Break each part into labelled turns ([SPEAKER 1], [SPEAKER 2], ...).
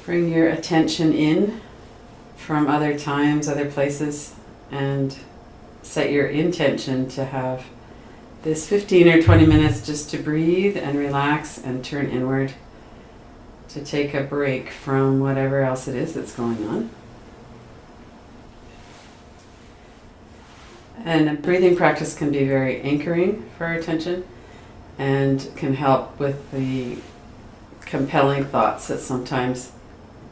[SPEAKER 1] Bring your attention in from other times, other places, and set your intention to have this 15 or 20 minutes just to breathe and relax and turn inward, to take a break from whatever else it is that's going on. And a breathing practice can be very anchoring for our attention and can help with the compelling thoughts that sometimes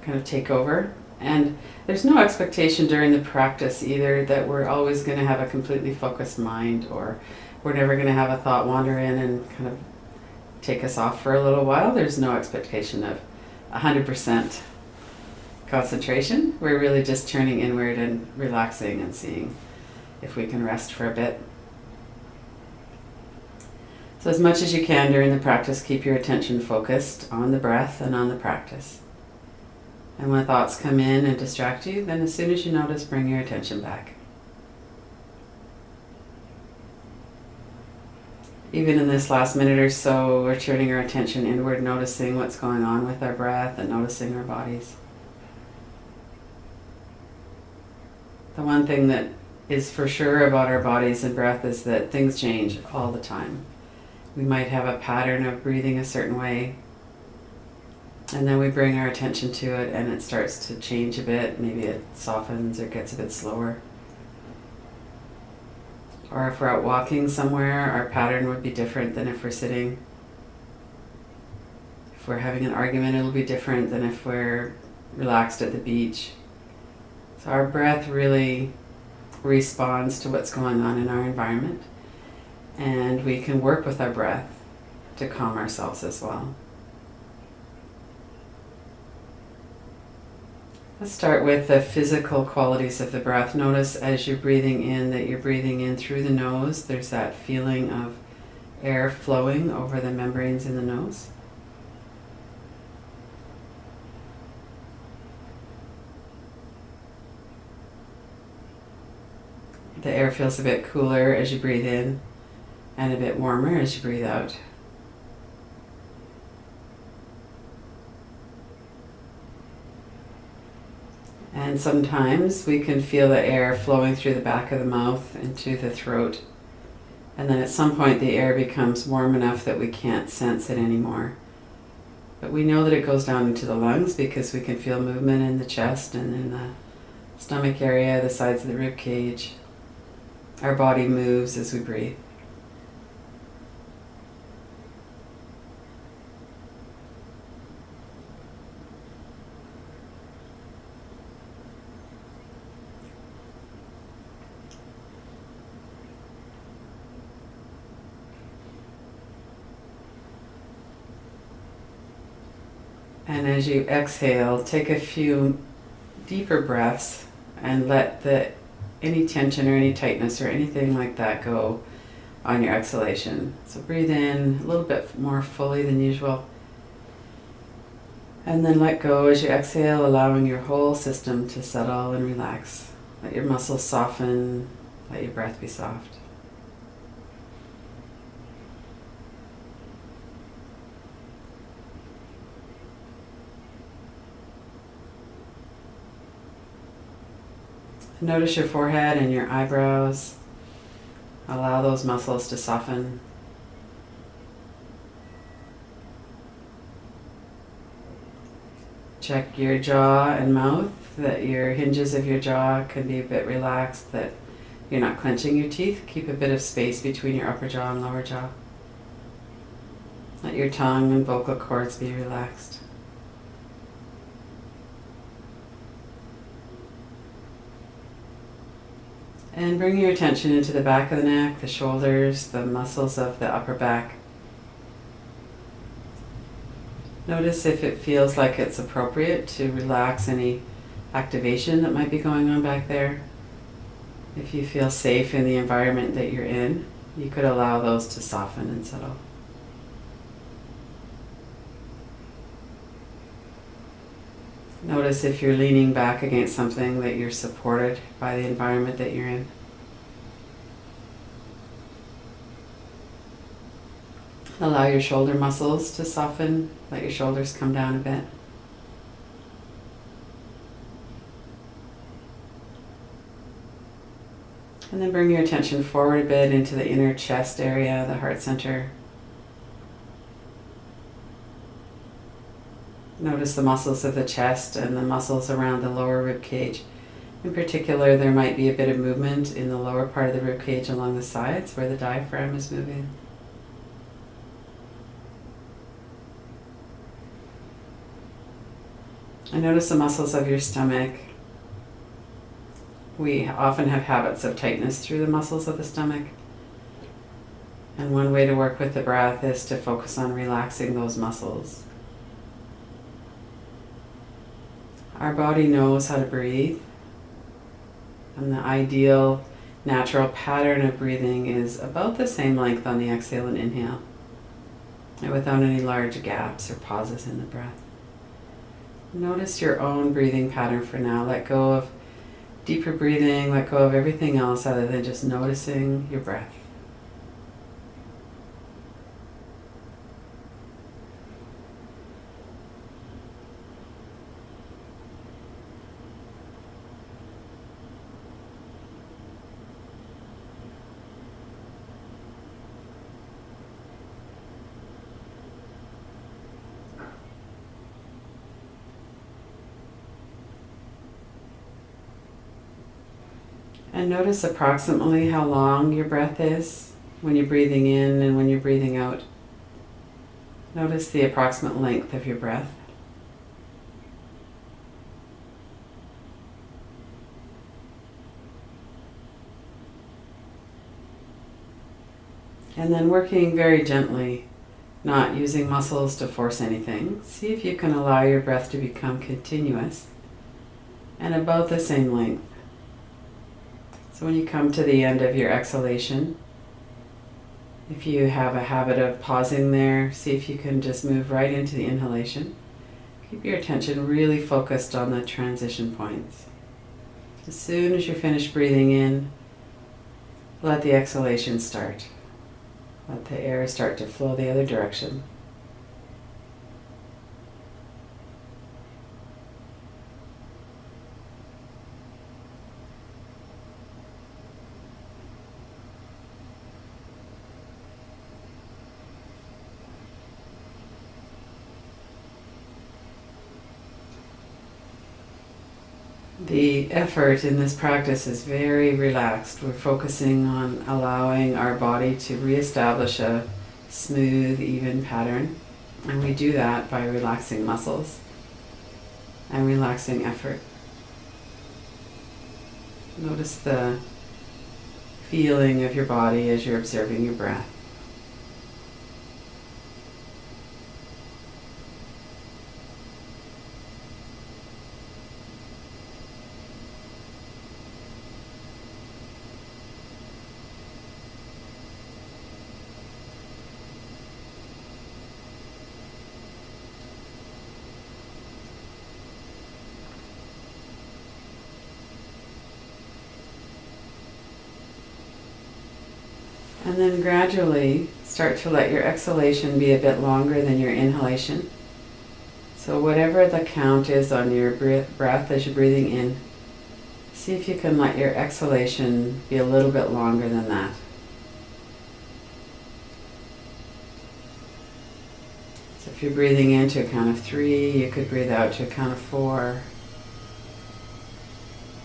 [SPEAKER 1] kind of take over. And there's no expectation during the practice either that we're always going to have a completely focused mind, or we're never going to have a thought wander in and kind of take us off for a little while. There's no expectation of 100% concentration. We're really just turning inward and relaxing and seeing if we can rest for a bit. So as much as you can during the practice, keep your attention focused on the breath and on the practice. And when thoughts come in and distract you, then as soon as you notice, bring your attention back. Even in this last minute or so, we're turning our attention inward, noticing what's going on with our breath and noticing our bodies. The one thing that is for sure about our bodies and breath is that things change all the time. We might have a pattern of breathing a certain way, and then we bring our attention to it and it starts to change a bit. Maybe it softens or gets a bit slower. Or if we're out walking somewhere, our pattern would be different than if we're sitting. If we're having an argument, it'll be different than if we're relaxed at the beach. So our breath really responds to what's going on in our environment, and we can work with our breath to calm ourselves as well. Let's start with the physical qualities of the breath. Notice as you're breathing in that you're breathing in through the nose. There's that feeling of air flowing over the membranes in the nose. The air feels a bit cooler as you breathe in and a bit warmer as you breathe out. And sometimes we can feel the air flowing through the back of the mouth into the throat. And then at some point the air becomes warm enough that we can't sense it anymore. But we know that it goes down into the lungs because we can feel movement in the chest and in the stomach area, the sides of the rib cage. Our body moves as we breathe. And as you exhale, take a few deeper breaths and let any tension or any tightness or anything like that go on your exhalation. So breathe in a little bit more fully than usual. And then let go as you exhale, allowing your whole system to settle and relax. Let your muscles soften, let your breath be soft. Notice your forehead and your eyebrows. Allow those muscles to soften. Check your jaw and mouth, that your hinges of your jaw can be a bit relaxed, that you're not clenching your teeth. Keep a bit of space between your upper jaw and lower jaw. Let your tongue and vocal cords be relaxed. And bring your attention into the back of the neck, the shoulders, the muscles of the upper back. Notice if it feels like it's appropriate to relax any activation that might be going on back there. If you feel safe in the environment that you're in, you could allow those to soften and settle. Notice if you're leaning back against something that you're supported by the environment that you're in. Allow your shoulder muscles to soften. Let your shoulders come down a bit. And then bring your attention forward a bit into the inner chest area, the heart center. Notice the muscles of the chest and the muscles around the lower rib cage. In particular, there might be a bit of movement in the lower part of the rib cage along the sides where the diaphragm is moving. And notice the muscles of your stomach. We often have habits of tightness through the muscles of the stomach. And one way to work with the breath is to focus on relaxing those muscles. Our body knows how to breathe. And the ideal natural pattern of breathing is about the same length on the exhale and inhale, and without any large gaps or pauses in the breath. Notice your own breathing pattern for now. Let go of deeper breathing, let go of everything else other than just noticing your breath. And notice approximately how long your breath is when you're breathing in and when you're breathing out. Notice the approximate length of your breath. And then working very gently, not using muscles to force anything. See if you can allow your breath to become continuous and about the same length. So when you come to the end of your exhalation, if you have a habit of pausing there, see if you can just move right into the inhalation. Keep your attention really focused on the transition points. As soon as you're finished breathing in, let the exhalation start. Let the air start to flow the other direction. The effort in this practice is very relaxed. We're focusing on allowing our body to reestablish a smooth, even pattern. And we do that by relaxing muscles and relaxing effort. Notice the feeling of your body as you're observing your breath. And then gradually start to let your exhalation be a bit longer than your inhalation. So whatever the count is on your breath as you're breathing in, see if you can let your exhalation be a little bit longer than that. So if you're breathing in to a count of 3, you could breathe out to a count of 4.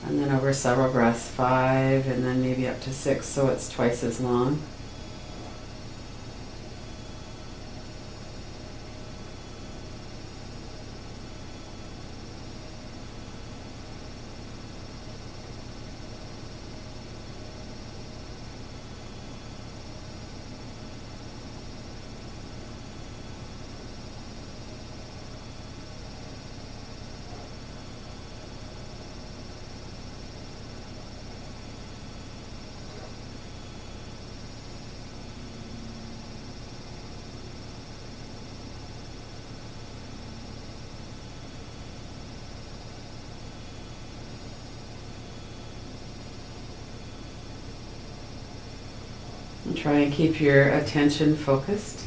[SPEAKER 1] And then over several breaths, 5, and then maybe up to 6, so it's twice as long. And try and keep your attention focused.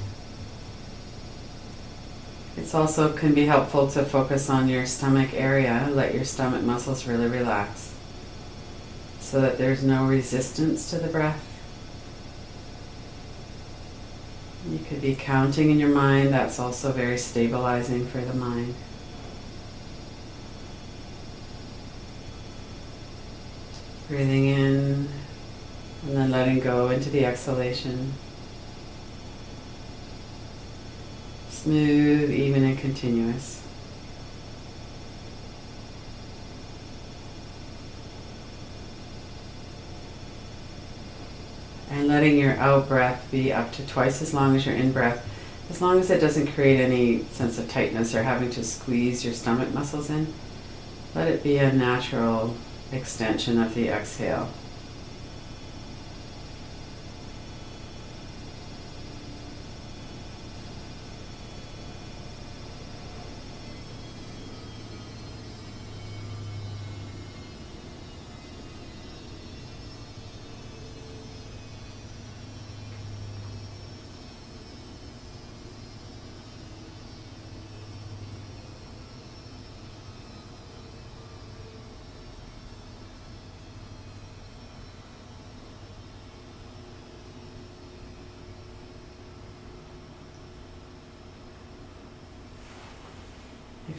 [SPEAKER 1] It's also can be helpful to focus on your stomach area. Let your stomach muscles really relax. so that there's no resistance to the breath. You could be counting in your mind. That's also very stabilizing for the mind. Breathing in and then letting go into the exhalation. Smooth, even, and continuous. And letting your out breath be up to twice as long as your in breath, as long as it doesn't create any sense of tightness or having to squeeze your stomach muscles in. Let it be a natural extension of the exhale.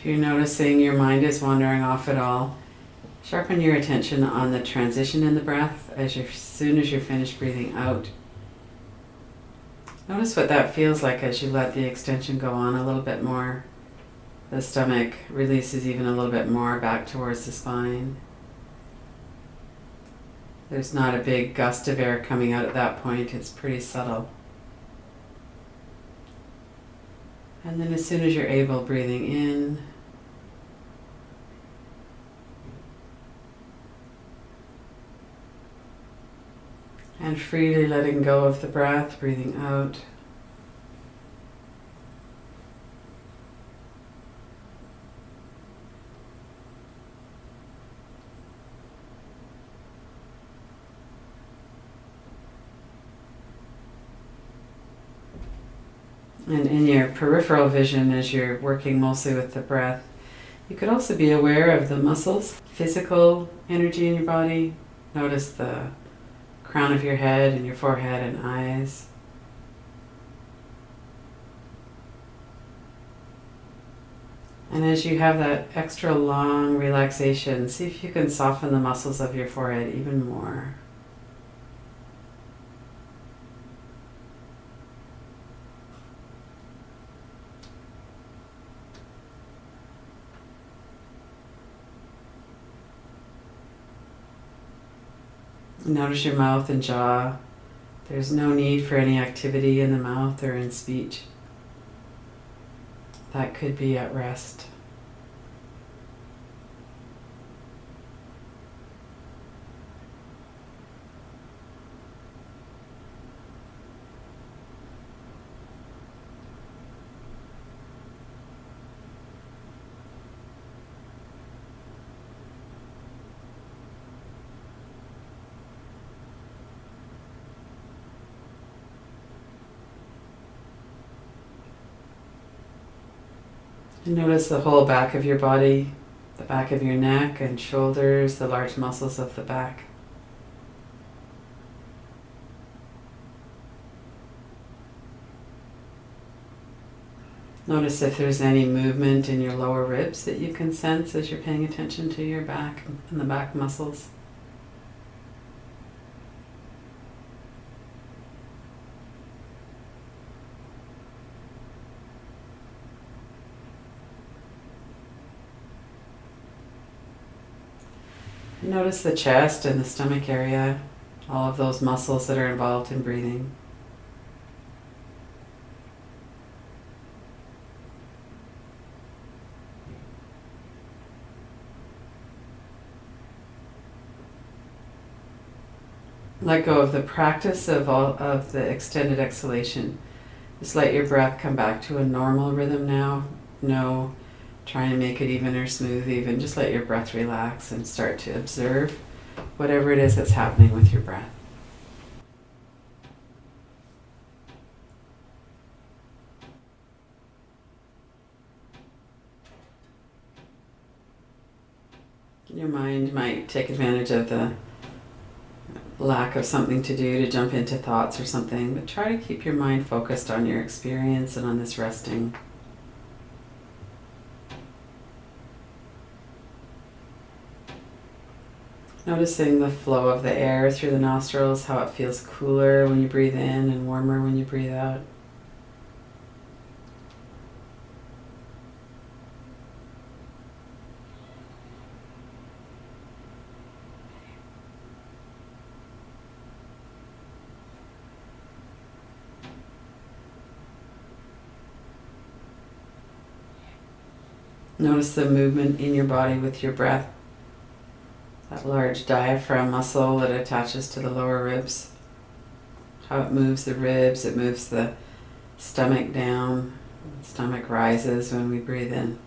[SPEAKER 1] If you're noticing your mind is wandering off at all, sharpen your attention on the transition in the breath as soon as you're finished breathing out. Notice what that feels like as you let the extension go on a little bit more. The stomach releases even a little bit more back towards the spine. There's not a big gust of air coming out at that point. It's pretty subtle. And then as soon as you're able, breathing in. And freely letting go of the breath, breathing out. And in your peripheral vision, as you're working mostly with the breath, you could also be aware of the muscles, physical energy in your body. Notice the crown of your head and your forehead and eyes. And as you have that extra long relaxation, see if you can soften the muscles of your forehead even more. Notice your mouth and jaw. There's no need for any activity in the mouth or in speech. That could be at rest. And notice the whole back of your body, the back of your neck and shoulders, the large muscles of the back. Notice if there's any movement in your lower ribs that you can sense as you're paying attention to your back and the back muscles. Notice the chest and the stomach area, all of those muscles that are involved in breathing. Let go of the practice of all of the extended exhalation. Just let your breath come back to a normal rhythm now. No trying to make it even or smooth even. Just let your breath relax and start to observe whatever it is that's happening with your breath. Your mind might take advantage of the lack of something to do to jump into thoughts or something, but try to keep your mind focused on your experience and on this resting. Noticing the flow of the air through the nostrils, how it feels cooler when you breathe in and warmer when you breathe out. Notice the movement in your body with your breath. That large diaphragm muscle that attaches to the lower ribs. How it moves the ribs, it moves the stomach down. The stomach rises when we breathe in.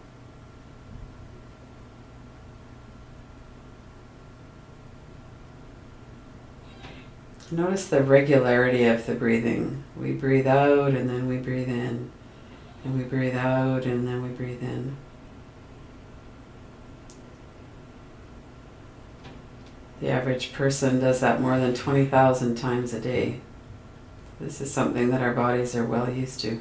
[SPEAKER 1] Notice the regularity of the breathing. We breathe out and then we breathe in. And we breathe out and then we breathe in. The average person does that more than 20,000 times a day. This is something that our bodies are well used to.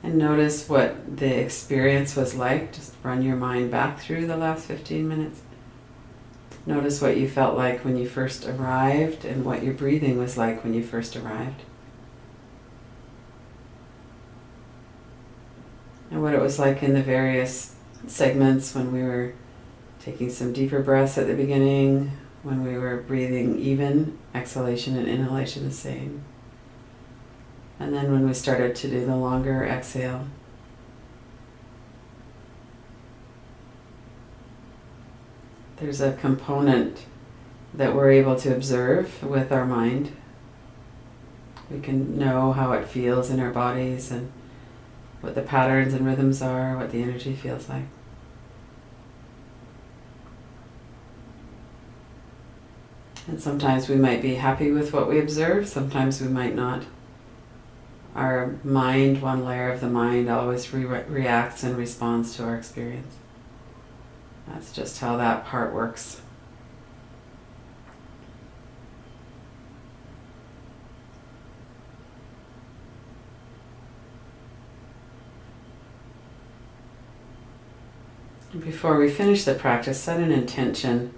[SPEAKER 1] And notice what the experience was like. Just run your mind back through the last 15 minutes. Notice what you felt like when you first arrived and what your breathing was like when you first arrived. And what it was like in the various segments when we were taking some deeper breaths at the beginning, when we were breathing even, exhalation and inhalation the same. And then when we started to do the longer exhale. There's a component that we're able to observe with our mind. We can know how it feels in our bodies and what the patterns and rhythms are, what the energy feels like. And sometimes we might be happy with what we observe, sometimes we might not. Our mind, one layer of the mind, always reacts and responds to our experience. That's just how that part works. Before we finish the practice, set an intention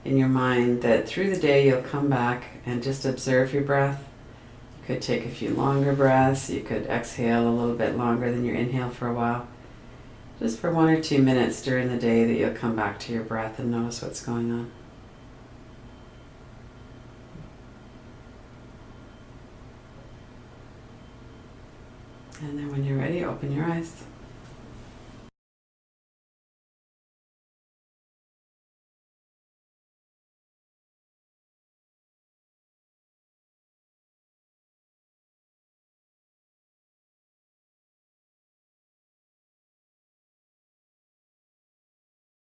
[SPEAKER 1] in your mind that through the day you'll come back and just observe your breath. You could take a few longer breaths. You could exhale a little bit longer than your inhale for a while. Just for 1 or 2 minutes during the day that you'll come back to your breath and notice what's going on. And then when you're ready, open your eyes.